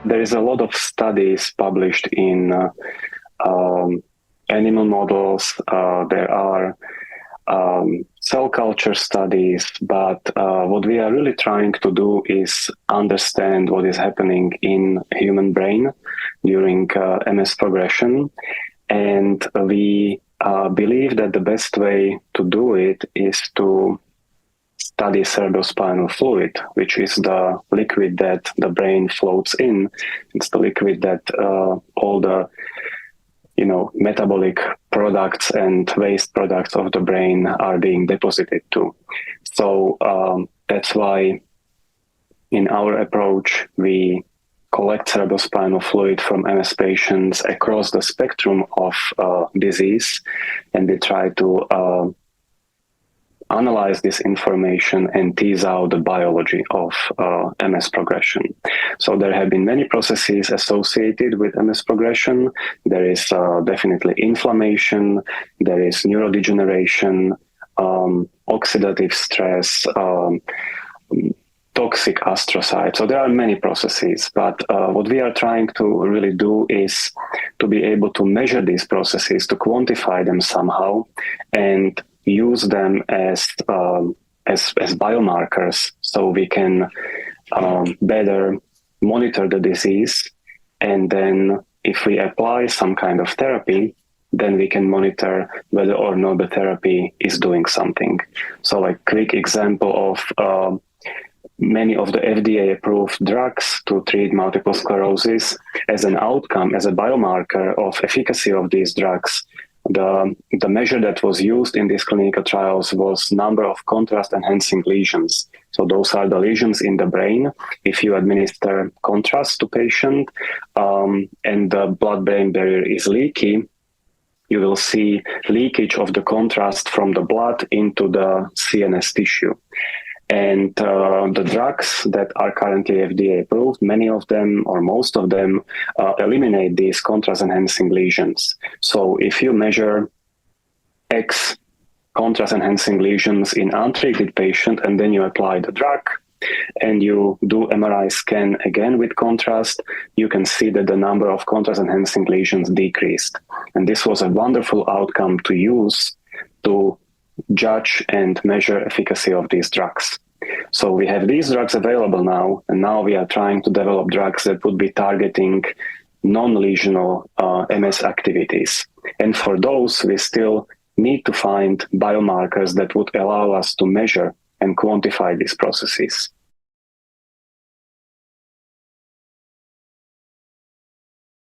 there is a lot of studies published in animal models. There are cell culture studies, but what we are really trying to do is understand what is happening in human brain during MS progression. And we believe that the best way to do it is to study cerebrospinal fluid, which is the liquid that the brain floats in. It's the liquid that all the metabolic products and waste products of the brain are being deposited to. So that's why in our approach, we collect cerebrospinal fluid from MS patients across the spectrum of disease, and we try to analyze this information and tease out the biology of MS progression. So there have been many processes associated with MS progression. There is definitely inflammation, there is neurodegeneration, oxidative stress, toxic astrocytes. So there are many processes, but what we are trying to really do is to be able to measure these processes, to quantify them somehow, and use them as biomarkers, so we can better monitor the disease. And then if we apply some kind of therapy, then we can monitor whether or not the therapy is doing something. So a quick example of many of the FDA-approved drugs to treat multiple sclerosis, as an outcome, as a biomarker of efficacy of these drugs, the measure that was used in these clinical trials was number of contrast-enhancing lesions. So those are the lesions in the brain. If you administer contrast to patient and the blood-brain barrier is leaky, you will see leakage of the contrast from the blood into the CNS tissue. And the drugs that are currently FDA approved, many of them or most of them eliminate these contrast-enhancing lesions. So if you measure X contrast-enhancing lesions in untreated patient and then you apply the drug and you do MRI scan again with contrast, you can see that the number of contrast-enhancing lesions decreased. And this was a wonderful outcome to use to judge and measure efficacy of these drugs. So we have these drugs available now, and now we are trying to develop drugs that would be targeting non-lesional MS activities. And for those, we still need to find biomarkers that would allow us to measure and quantify these processes.